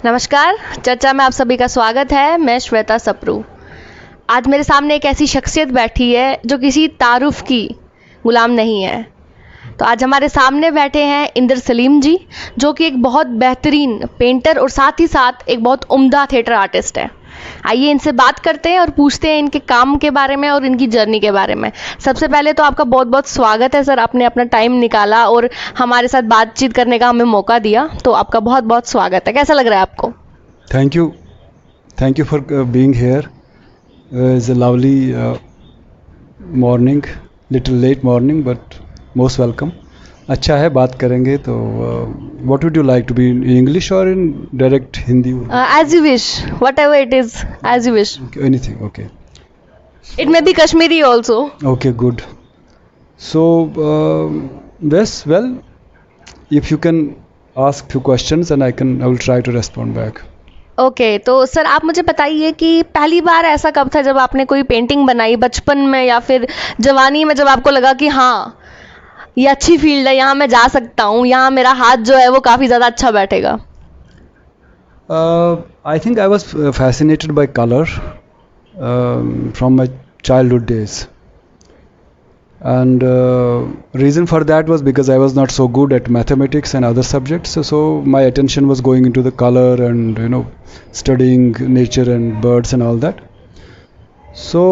नमस्कार, चर्चा में आप सभी का स्वागत है। मैं श्वेता सप्रू। आज मेरे सामने एक ऐसी शख्सियत बैठी है जो किसी तारुफ की गुलाम नहीं है। तो आज हमारे सामने बैठे हैं इंद्र सलीम जी, जो कि एक बहुत बेहतरीन पेंटर और साथ ही साथ एक बहुत उम्दा थिएटर आर्टिस्ट है। आइए इनसे बात करते हैं और पूछते हैं इनके काम के बारे में और इनकी जर्नी के बारे में। सबसे पहले तो आपका बहुत बहुत स्वागत है सर, आपने अपना टाइम निकाला और हमारे साथ बातचीत करने का हमें मौका दिया, तो आपका बहुत बहुत स्वागत है। कैसा लग रहा है आपको? Thank you for being here. It's a lovely morning, little late morning, but most welcome. अच्छा है, बात करेंगे तो what would you like to be in English or in direct Hindi? As you wish, whatever it is, as you wish. Okay, anything, okay. It may be Kashmiri also. Okay, good. So, well, if you can ask few questions and I will try to respond back. Okay, तो sir आप मुझे बताइए कि पहली बार ऐसा कब था जब आपने कोई पेंटिंग बनाई, बचपन में या फिर जवानी में, जब आपको लगा कि हाँ ये अच्छी फील्ड है, यहाँ मैं जा सकता हूँ, यहाँ मेरा हाथ जो है वो काफ़ी ज़्यादा अच्छा बैठेगा? I think I was fascinated by color from my childhood days, and reason for that was because I was not so good at mathematics and other subjects, so my attention was going into the color and studying nature and birds and all that. So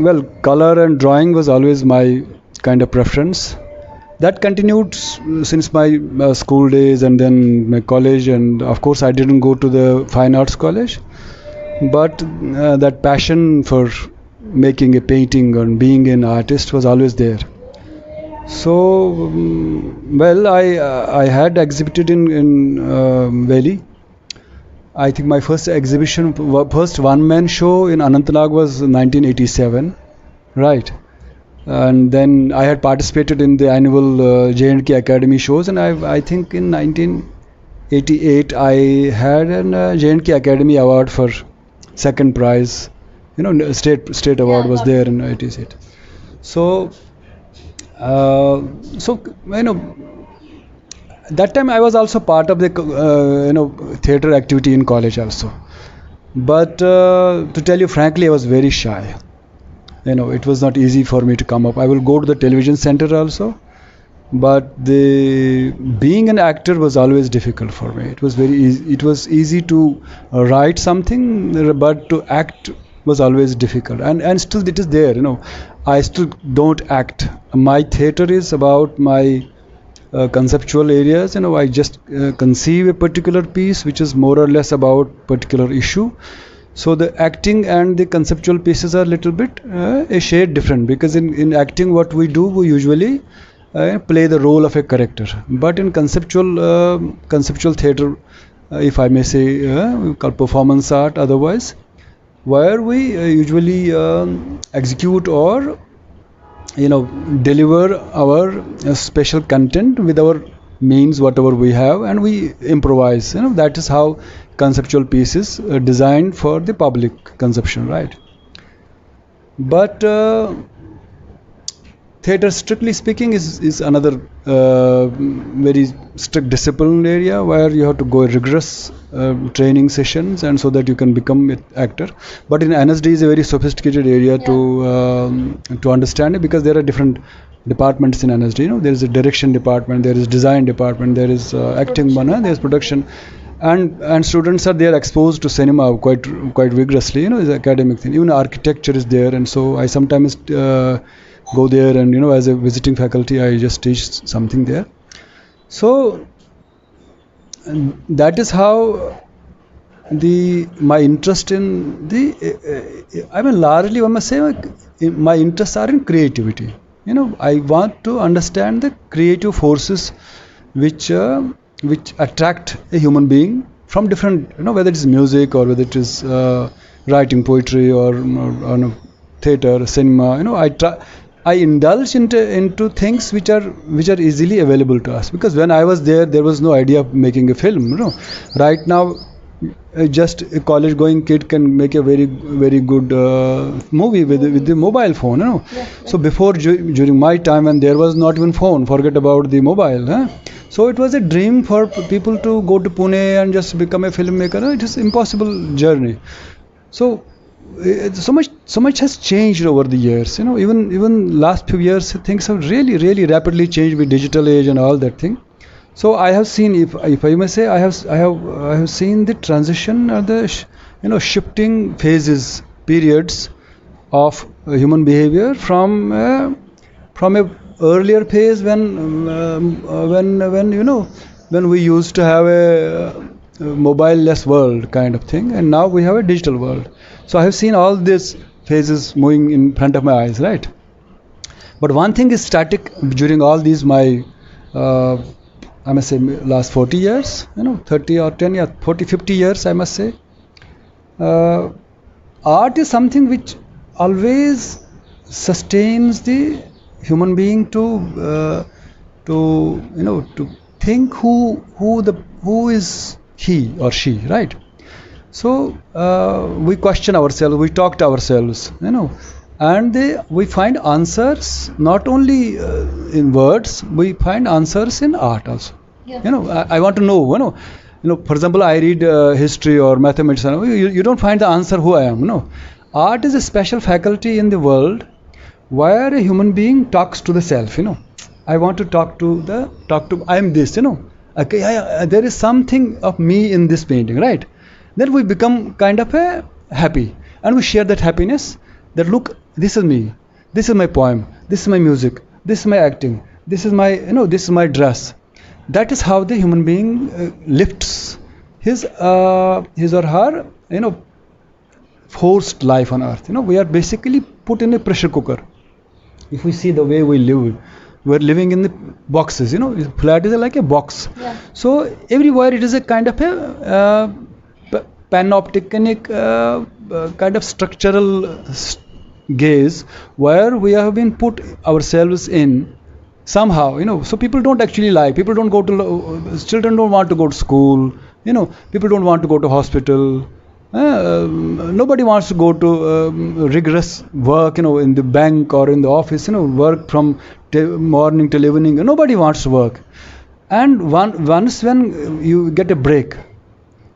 well, color and drawing was always my kind of preference. That continued since my school days and then my college, and of course I didn't go to the fine arts college, but that passion for making a painting and being an artist was always there. So well, I had exhibited in Delhi. I think my first exhibition, first one-man show in Anantnag was 1987, right? And then I had participated in the annual J&K Academy shows, and I think in 1988 I had an J&K Academy award for second prize. State award was there in 88. So that time I was also part of the theater activity in college also. But to tell you frankly, I was very shy. It was not easy for me to come up. I will go to the television center also, but being an actor was always difficult for me. It was very easy. It was easy to write something, but to act was always difficult. And still it is there. I still don't act. My theater is about my conceptual areas. I just conceive a particular piece which is more or less about particular issue. So the acting and the conceptual pieces are a little bit a shade different, because in acting what we do, we usually play the role of a character. But in conceptual theater, if I may say, called performance art otherwise, where we usually execute or deliver our special content with our means, whatever we have, and we improvise. That is how conceptual pieces designed for the public consumption, right? But theater, strictly speaking, is another very strict discipline area where you have to go rigorous training sessions, and so that you can become an actor. But in NSD is a very sophisticated area to understand it, because there are different departments in NSD. There is a direction department, there is design department, there is acting one, there is production, and students are there exposed to cinema quite vigorously. Is academic thing. Even architecture is there, and so I sometimes go there, and as a visiting faculty I just teach something there. So that is how my interest in largely I must say my interests are in creativity. I want to understand the creative forces which attract a human being from different, whether it is music or whether it is writing poetry or theater, cinema. I indulge into things which are easily available to us, because when I was there was no idea of making a film. Right now just a college going kid can make a very very good movie with the mobile phone. So before, during my time, when there was not even phone, forget about the mobile. So it was a dream for people to go to Pune and just become a filmmaker. No, it is impossible journey. So so much has changed over the years. Even last few years things have really rapidly changed with digital age and all that thing. So I have seen, if I may say, I have seen the transition or the shifting phases, periods of human behavior from a earlier phase when we used to have a mobile less world kind of thing, and now we have a digital world. So I have seen all these phases moving in front of my eyes, right? But one thing is static during all these my I must say last 40 years, 30 or 10 years, 40, 50 years I must say. Art is something which always sustains the human being to think who is he or she, right? So we question ourselves, we talk to ourselves, and we find answers not only in words, we find answers in art also. Yeah. I want to know, for example, I read history or mathematics, you don't find the answer who I am. No, art is a special faculty in the world where a human being talks to the self. I want to talk to I am this. Okay, there is something of me in this painting, right? Then we become kind of happy, and we share that happiness. That look, this is me, this is my poem, this is my music, this is my acting, this is my this is my dress. That is how the human being lifts his or her forced life on earth. We are basically put in a pressure cooker. If we see the way we live, we are living in the boxes. Flat is like a box. Yeah. So everywhere it is a kind of a panopticonic kind of structural gaze where we have been put ourselves in somehow. So people don't actually like, people don't go to, children don't want to go to school, people don't want to go to hospital, nobody wants to go to rigorous work, in the bank or in the office, work from morning till evening. Nobody wants to work. And once when you get a break,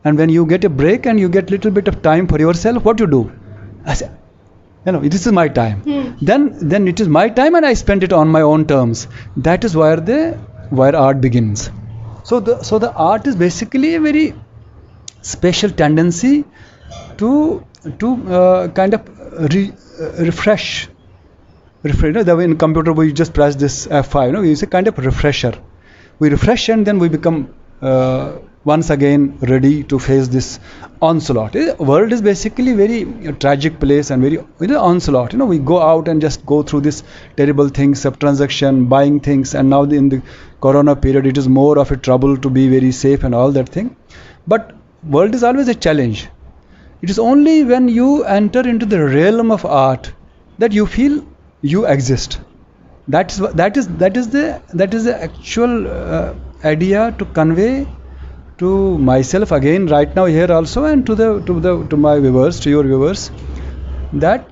and when you get a break and you get little bit of time for yourself, what you do? I say, this is my time. Then it is my time, and I spend it on my own terms. That is where art begins. So the art is basically a very special tendency to kind of refresh. The way in computer we just press this F5. It's a kind of refresher. We refresh and then we become once again ready to face this onslaught. The world is basically very tragic place and very onslaught. We go out and just go through this terrible things of transaction, buying things, and now in the corona period it is more of a trouble to be very safe and all that thing. But world is always a challenge. It is only when you enter into the realm of art that you feel you exist. That is the actual idea to convey to myself again right now here also, and to my viewers, to your viewers, that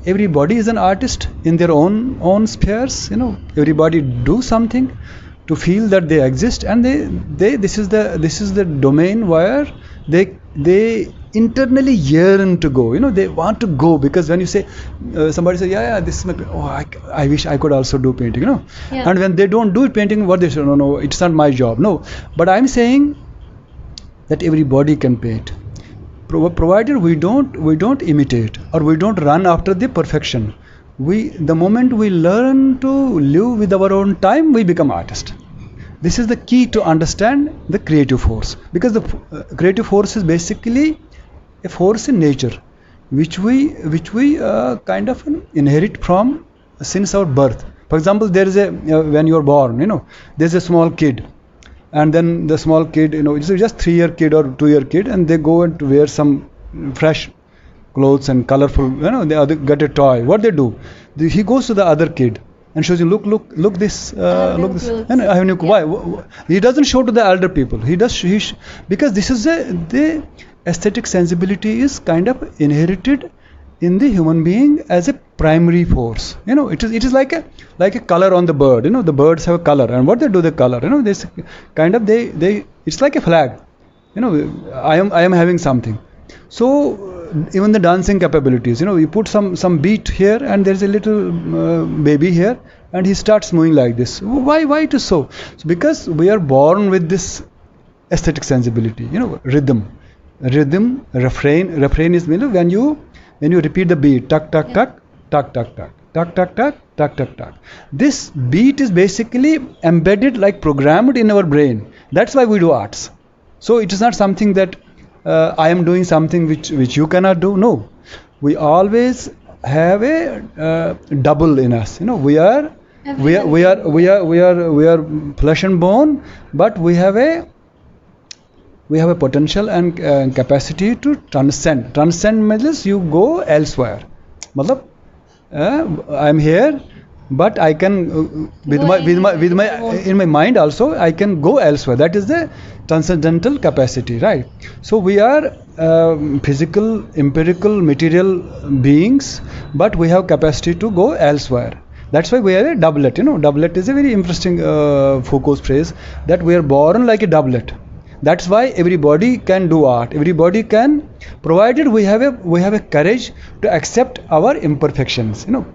everybody is an artist in their own spheres. Everybody do something to feel that they exist, and this is the domain where they internally yearn to go. They want to go, because when you say somebody says this is my I wish I could also do painting. Yeah. And when they don't do painting, what they say, no, it's not my job. No, but I'm saying that everybody can paint, provided we don't imitate or we don't run after the perfection. The moment we learn to live with our own time, we become artists. This is the key to understand the creative force, because the creative force is basically a force in nature which we kind of inherit from since our birth. For example, there is when you are born, there's a small kid, and then the small kid, it's just 3-year kid or 2-year kid, and they go and wear some fresh clothes and colorful, they get a toy. What they do? He goes to the other kid and shows him, look this, look this, and I have new. Why? He doesn't show to the elder people. Because this is the aesthetic sensibility is kind of inherited in the human being as a primary force. You know, it is like a color on the bird. You know, the birds have a color, and what they do, the color. You know, this kind of they it's like a flag. You know, I am having something. So even the dancing capabilities. You know, you put some beat here, and there's a little baby here, and he starts moving like this. Why it is so? So because we are born with this aesthetic sensibility. You know, rhythm, refrain is, you know, when you repeat the beat, tuck tuck tuck, tuck tuck tuck, tuck tuck tuck, tuck tuck tuck. This beat is basically embedded, like programmed in our brain. That's why we do arts. So it is not something that I am doing something which you cannot do. No, we always have a double in us. You know, we are flesh and bone, but we have a potential and capacity to transcend. Transcend means you go elsewhere. Matlab, I am here, but I can in my mind also I can go elsewhere. That is the transcendental capacity, right? So we are physical, empirical, material beings, but we have capacity to go elsewhere. That's why we are a doublet. You know, doublet is a very interesting Foucault's phrase, that we are born like a doublet. That's why everybody can do art. Everybody can, provided we have a courage to accept our imperfections. You know,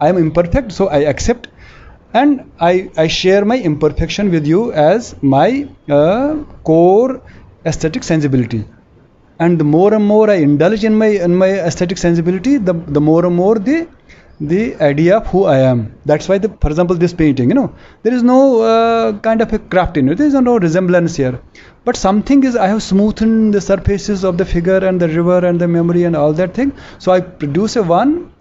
I am imperfect, so I accept, and I share my imperfection with you as my core aesthetic sensibility. And the more and more I indulge in my aesthetic sensibility, the more and more the idea of who I am. That's why, for example, this painting, you know, there is no kind of a craft in it. There is no resemblance here. But something is, I have smoothened the surfaces of the figure and the river and the memory and all that thing. So I produce a one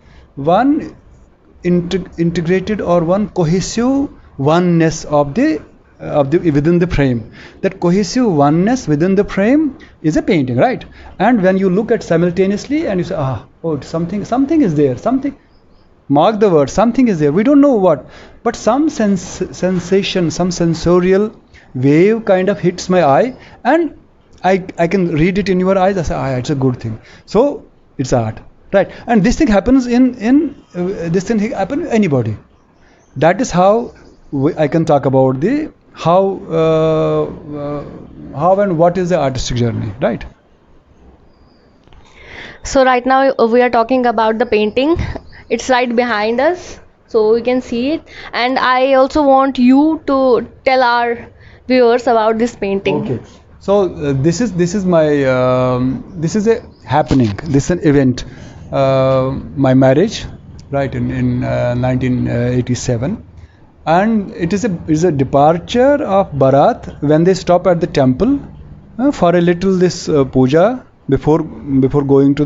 integrated or one cohesive oneness of the within the frame. That cohesive oneness within the frame is a painting, right? And when you look at simultaneously and you say, something is there, something. Mark the word, something is there. We don't know what, but some sensation, some sensorial wave kind of hits my eye, and I can read it in your eyes. I say, it's a good thing. So it's art, right? And this thing happens this thing happen anybody. That is how I can talk about the how and what is the artistic journey, right? So right now we are talking about the painting. It's right behind us, so we can see it. And I also want you to tell our viewers about this painting. Okay. So this is my this is a happening. This is an event. My marriage, right, in 1987, and it is a departure of Bharat when they stop at the temple for a little this puja before going to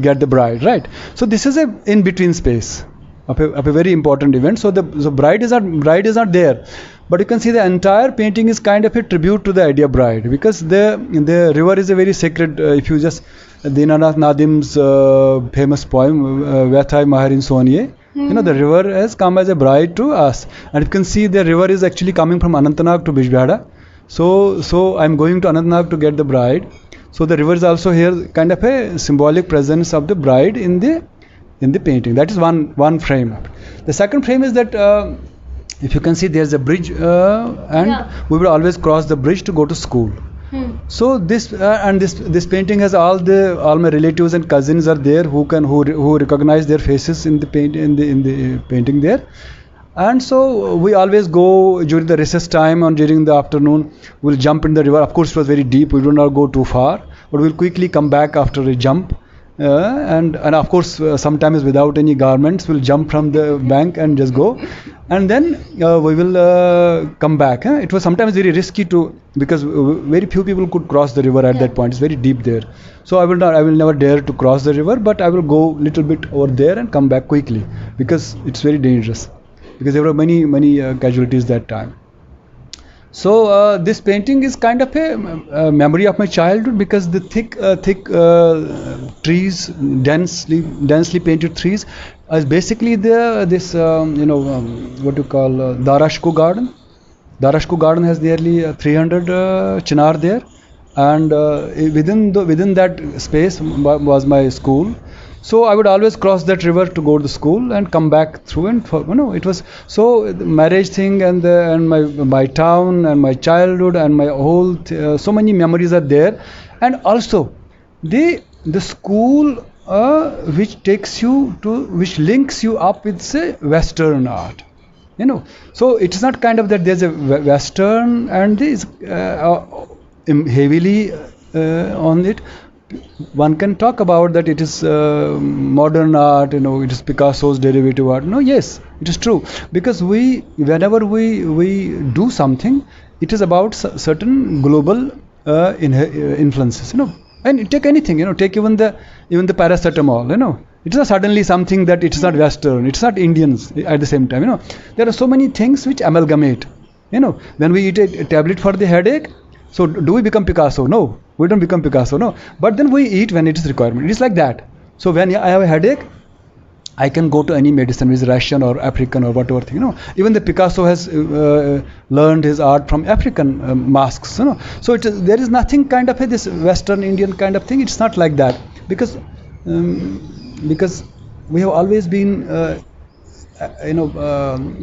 get the bride, right? So this is a in between space of a very important event. So the bride is not there, but you can see the entire painting is kind of a tribute to the idea of bride, because the river is a very sacred. If you just Dinanath Nadim's famous poem Vathai Maharin Soniye, you know, the river has come as a bride to us, and you can see the river is actually coming from Anantnag to Bijbehara. So I'm going to Anantnag to get the bride. So the river is also here, kind of a symbolic presence of the bride in the painting. That is one frame. The second frame is that if you can see, there's a bridge, and we will always cross the bridge to go to school. So this painting has all my relatives and cousins are there who recognize their faces in the painting there. And so we always go during the recess time and during the afternoon. We'll jump in the river. Of course, it was very deep. We do not go too far, but we'll quickly come back after a jump. And of course, sometimes without any garments, we'll jump from the bank and just go. And then we will come back. It was sometimes very risky because very few people could cross the river at that point. It's very deep there. So I will never dare to cross the river, but I will go little bit over there and come back quickly, because it's very dangerous. Because there were many casualties that time. So this painting is kind of a memory of my childhood, because the thick trees, densely painted trees, is basically this what you call Darashko garden. Darashko garden has nearly 300 chinar there, and within that space was my school. So I would always cross that river to go to school and come back through, and it was so the marriage thing and my town and my childhood and my whole so many memories are there, and also the school which takes you to, which links you up with say Western art. So it's not kind of that there's a Western and this heavily on it. One can talk about that it is modern art, it is Picasso's derivative art. No, yes, it is true, because whenever we do something, it is about certain global influences, and take anything, take even the paracetamol, it is not suddenly something that it is not Western, it's not Indians at the same time, there are so many things which amalgamate, when we eat a tablet for the headache. So do we become Picasso? No, we don't become Picasso, no. But then we eat when it is requirement. It is like that. So when I have a headache, I can go to any medicine, which is Russian or African or whatever thing. Even the Picasso has learned his art from African masks. So there is nothing kind of this Western Indian kind of thing. It's not like that, because we have always been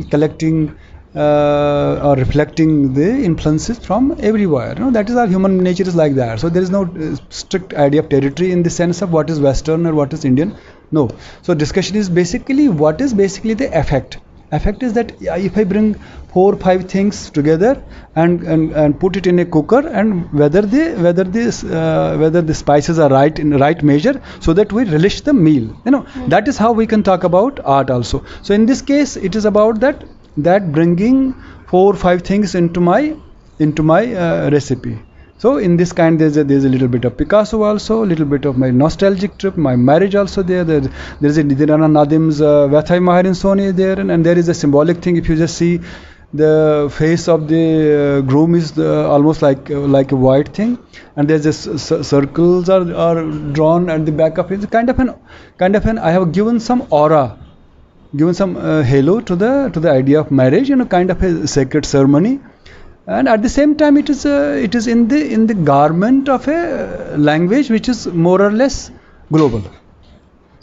collecting or reflecting the influences from everywhere. That is our human nature is like that. So there is no strict idea of territory in the sense of what is Western or what is Indian. No. So discussion is basically what is basically the effect. Effect is that if I bring 4 or 5 things together and put it in a cooker, and whether the spices are right in the right measure, so that we relish the meal. That is how we can talk about art also. So in this case, it is about that bringing 4 or 5 things into my recipe. So in this kind, there's a little bit of Picasso also, a little bit of my nostalgic trip, my marriage also there is a Nidhirana Nadim's Vathai Maharin Soni there, and there is a symbolic thing. If you just see the face of the groom is almost like a white thing, and there's just circles are drawn at the back of it. Kind of an I have given some aura, given some halo to the idea of marriage, kind of a sacred ceremony, and at the same time it is in the garment of a language which is more or less global.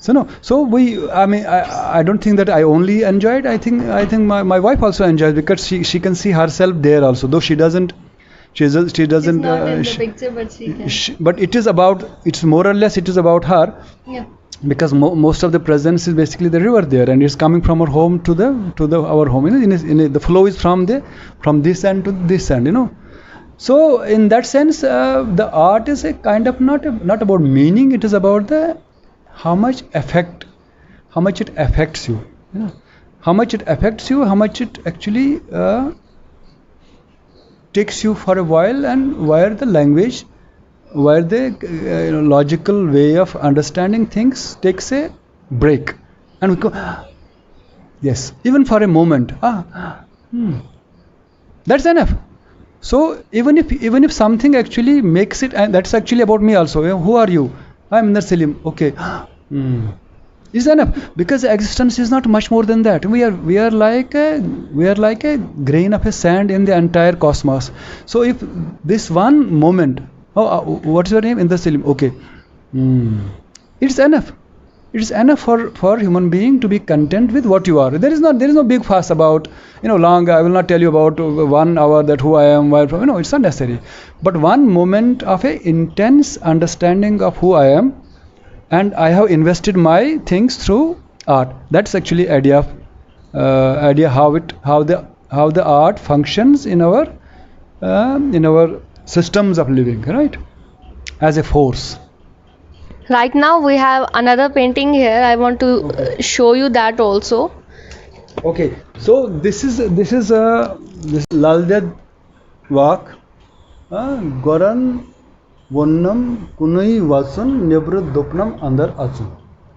I don't think that I only enjoyed. I think my wife also enjoys, because she can see herself there also, though she doesn't. She doesn't. She's not in the picture, but she can. But it's more or less it is about her. Yeah. Because most of the presence is basically the river there, and it's coming from our home to our home. The flow is from this end to this end. So in that sense, the art is a kind of not about meaning. It is about how much it affects you. How much it affects you. How much it actually takes you for a while, and where the language, where the logical way of understanding things takes a break, and we go, yes, even for a moment, that's enough. So even if something actually makes it, and that's actually about me also. Who are you? I'm Mir Salim. Okay, is enough, because existence is not much more than that. We are like a grain of a sand in the entire cosmos. So if this one moment, what's your name? Indra Salim. Okay. It's enough. It's enough for human being to be content with what you are. There is no big fuss about, long. I will not tell you about 1 hour that who I am, where from. It's not necessary. But one moment of a intense understanding of who I am, and I have invested my things through art. That's actually idea how the art functions in our systems of living, right, as a force. Right now we have another painting here. I want to show you that also. Okay, so this is Laldev Vak, Goran Vonnam Kunui Vasun Nebrud Dupnam Andar Achun.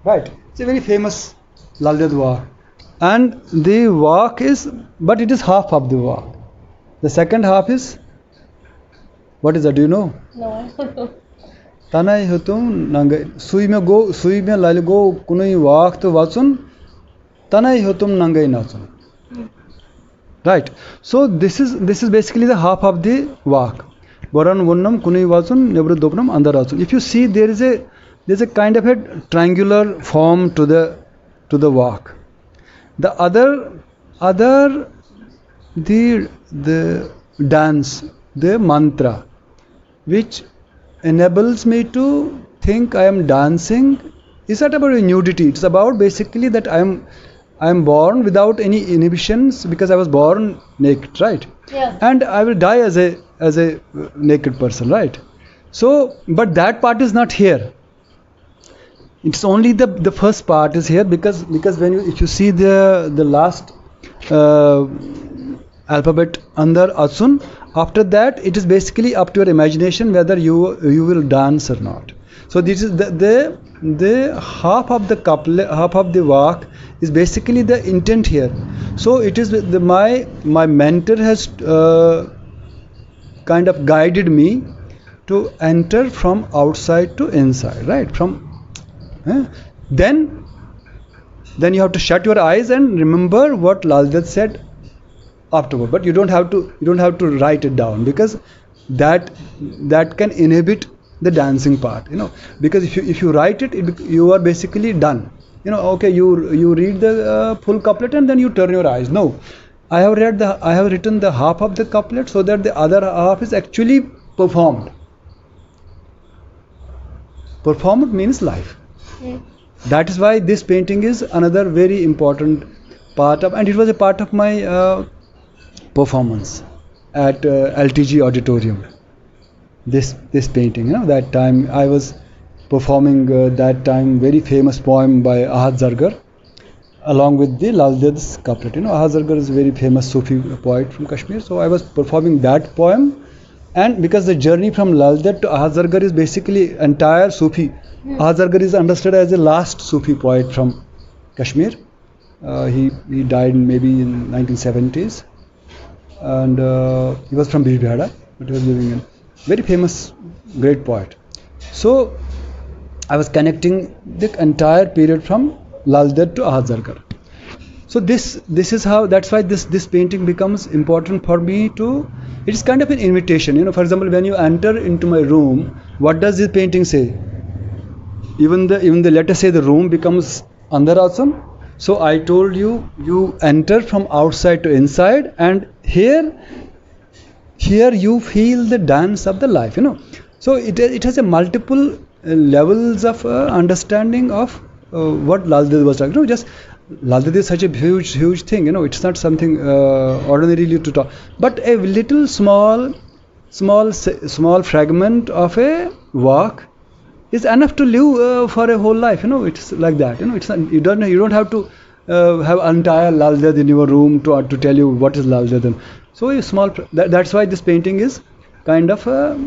Right, it's a very famous Laldev Vak, and the Vak but it is half of the Vak. The second half is, what is that? Do you know? No. Tanai hutum nangai suime lali go kunui waqt watsun tanai hutum nangai natsun. Right. So this is basically the half of the Vak. Goran Vonnam Kunui Watsun Nebru Dopnam Andaratsun. If you see, there is there's a kind of a triangular form to the walk. The other the dance, the mantra, which enables me to think I am dancing, is not about nudity. It's about basically that I am born without any inhibitions because I was born naked, right? Yeah. And I will die as a naked person, right? So, but that part is not here. It's only the first part is here because when if you see the last alphabet under Asun, after that it is basically up to your imagination whether you will dance or not. So this is the half of the couplet, half of the walk is basically the intent here. So it is my mentor has kind of guided me to enter from outside to inside, right? Then you have to shut your eyes and remember what Lal Ded said afterward. But you don't have to write it down because that can inhibit the dancing part, because if you write it, you are basically done. Okay, you read the full couplet and then you turn your eyes. No, I have written the half of the couplet so that the other half is actually performed. Performed means life. That is why this painting is another very important part of, and it was a part of my performance at LTG Auditorium. This painting, that time I was performing that time very famous poem by Ahad Zargar along with the Lal Ded's couplet. Ahad Zargar is a very famous Sufi poet from Kashmir, so I was performing that poem, and because the journey from Lal Ded to Ahad Zargar is basically entire Sufi. Ahad Zargar is understood as the last Sufi poet from Kashmir. He died maybe in 1970s, and he was from Bijbehara, but he was living in very famous great poet. So I was connecting the entire period from Lal Ded to Ahad Zargar. So this is how, that's why this painting becomes important for me to, it is kind of an invitation. For example, when you enter into my room, what does this painting say? Even the let us say the room becomes Andar Asun. So I told you enter from outside to inside, and here you feel the dance of the life. So it has a multiple levels of understanding of what Lal Ded was talking. Just Lal Ded is such a huge thing. It's not something ordinarily to talk, but a little small fragment of a walk is enough to live for a whole life. It's like that. It's not, you don't have to have entire Lal Ded in your room to tell you what is Lal Ded. So a small. That's why this painting is kind of a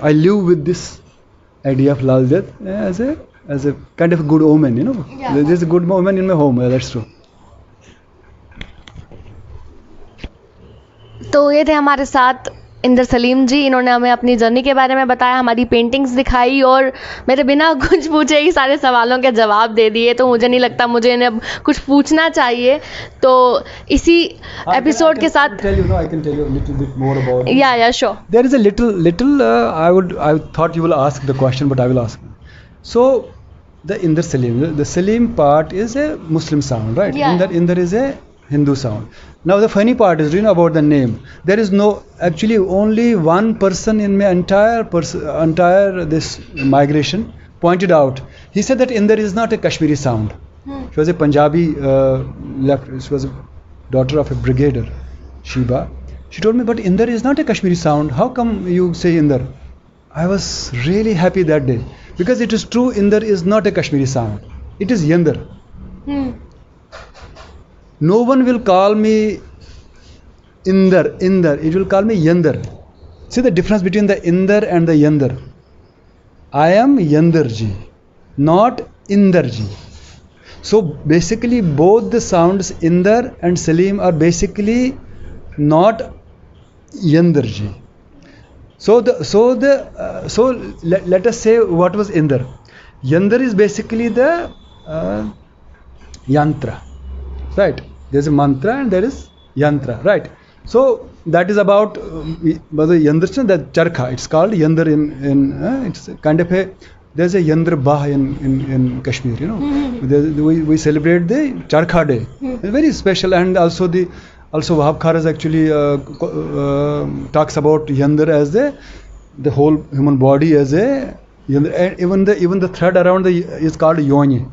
I live with this idea of Lal Ded as a kind of a good omen. Yeah. There's a good omen in my home. That's true. तो ये थे हमारे साथ इंदर सलीम जी. इन्होंने हमें अपनी journey के बारे में बताया, हमारी पेंटिंग्स दिखाई और मेरे बिना कुछ पूछे ही सारे सवालों के जवाब दे दिए. तो मुझे नहीं लगता मुझे इन्हें अब कुछ पूछना चाहिए. तो इसी एपिसोड के साथ I can tell you a little bit more about it. या sure. There is a little I thought you will ask the question, but I will ask. So the Indar Salim, the Salim part is a Muslim sound, right? Yeah. Indar is a Hindu sound. Now the funny part is, about the name. There is actually only one person in my entire this migration pointed out. He said that Indar is not a Kashmiri sound. She was a Punjabi she was a daughter of a brigadier, Shiba. She told me, but Indar is not a Kashmiri sound. How come you say Indar? I was really happy that day because it is true. Indar is not a Kashmiri sound. It is Yandar. No one will call me Indar. It will call me Yandar. See the difference between the Indar and the Yandar. I am Yandarji, not Indarji. So basically both the sounds Indar and Salim are basically not Yandarji. So let us say what was Indar. Yandar is basically the yantra, right? There's a mantra and there is yantra, right? So that is about Yandar, that charkha. It's called Yandar in it's kind of a there's a Yandra Bah in Kashmir, you know. We celebrate the Charkha Day. It's very special, and also Wahab Kharas actually talks about Yandra as the whole human body as a Yandra, and even the thread around is called Yoni.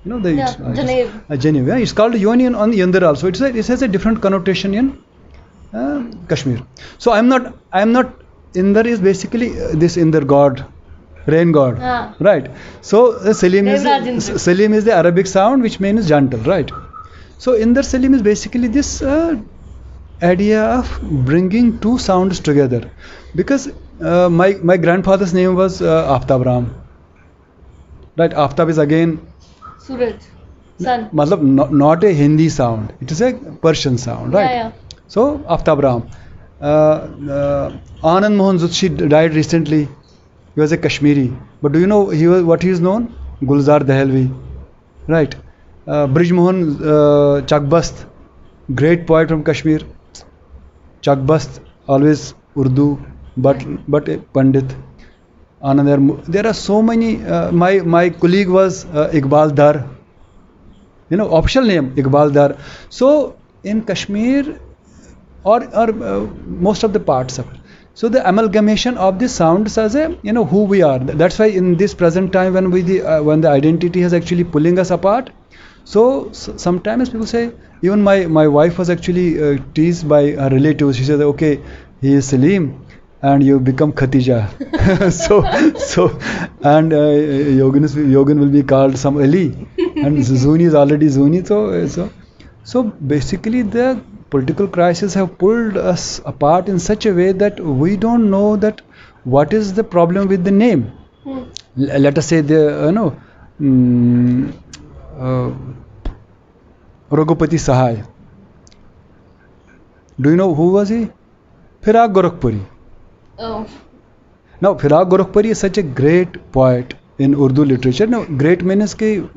You know, Janev. Yeah, it's called Yoni on Yandra also. It has a different connotation in Kashmir. So I'm not Indar is basically this Indar god, rain god, right? So Salim is the Arabic sound which means gentle, right? So Indar Salim is basically this idea of bringing two sounds together, because my grandfather's name was Aftab Ram, right? Aftab is again Suraj, sun. Matlab not a Hindi sound, it is a Persian sound, right? Yeah. So Aftab Ram. Anand Mohan Zutshi died recently. He was a Kashmiri, but do you know what he is known? Gulzar Dahelvi, right? Brij Mohan Chakbast, great poet from Kashmir. Chakbast, always Urdu, but a Pandit. Anand, there are so many. My colleague was Iqbal Dar. You know, official name Iqbal Dar. So in Kashmir, or most of the parts of it. So the amalgamation of the sounds as a, you know, who we are. That's why in this present time when the identity is actually pulling us apart. So sometimes people say, even my wife was actually teased by her relatives. She said, okay, he is Salim and you become Khatija. so and Yogin will be called some Ali, and Zuni is already Zuni. So basically the political crises have pulled us apart in such a way that we don't know that what is the problem with the name. Let us say Raghupati Sahai. Do you know who was he? Firaq Gorakhpuri. Oh. Now Firaq Gorakhpuri is such a great poet in Urdu literature. Now great means कि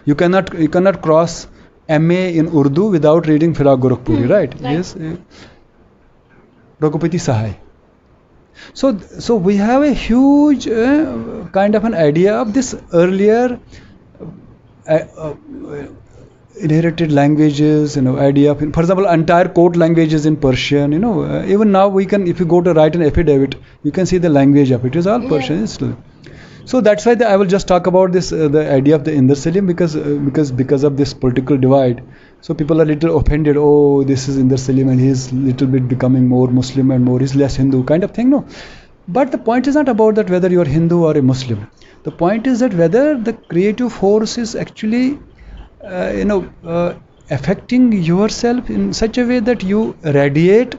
you cannot cross MA in Urdu without reading Firaq Gorakhpuri, right? Yes. Raghupati Sahai. So we have a huge kind of an idea of this earlier inherited languages, you know, idea of, for example, entire court languages in Persian, you know, even now we can, if you go to write an affidavit, you can see the language of it is all Persian. So that's why I will just talk about this, the idea of the Indar Salim, because of this political divide. So people are a little offended. Oh, this is Indar Salim and he's little bit becoming more Muslim and more, he's less Hindu kind of thing. No, but the point is not about that whether you are Hindu or a Muslim. The point is that whether the creative force is actually, affecting yourself in such a way that you radiate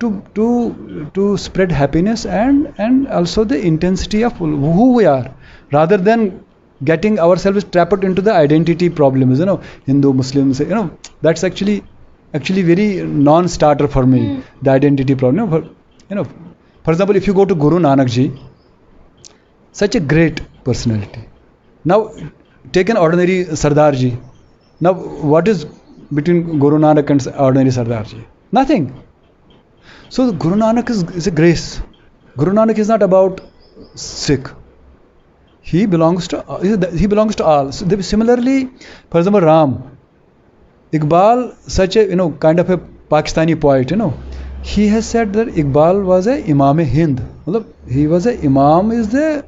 to spread happiness and also the intensity of who we are, rather than getting ourselves trapped into the identity problems, you know, Hindu, Muslims, you know, that's actually very non-starter for me, the identity problem. For example, if you go to Guru Nanak Ji, such a great personality. Now take an ordinary Sardar Ji. Now what is between Guru Nanak and ordinary Sardar Ji? Nothing. So Guru Nanak is a grace. Guru Nanak is not about Sikh. He belongs to all. So similarly, for example, Ram, Iqbal, such a kind of a Pakistani poet, he has said that Iqbal was a Imam-e-Hind. He was a Imam, is the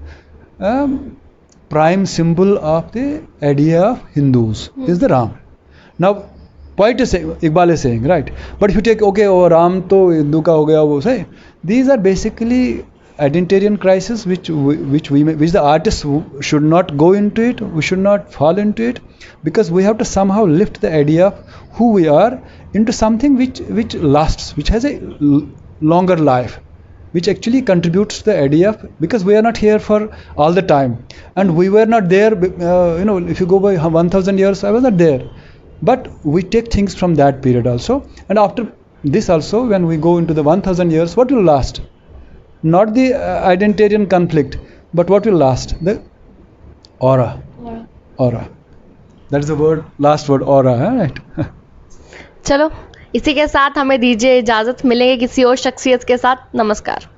prime symbol of the idea of Hindus, is the Ram. Now poet is saying, Iqbal is saying, right? But if you take, Ram to Hindu ka ho gaya, wo say, these are basically identitarian crisis which the artists should not go into it, we should not fall into it, because we have to somehow lift the idea of who we are into something which lasts, which has a longer life, which actually contributes to the idea of, because we are not here for all the time, and we were not there, if you go by 1000 years, I was not there, but we take things from that period also, and after this also, when we go into the 1000 years, what will last? Not the identitarian conflict, but what will last? The aura. That is the word, last word, aura, right? चलो इसी के साथ हमें दीजिए इजाज़त, मिलेंगे किसी और शख्सियत के साथ। नमस्कार।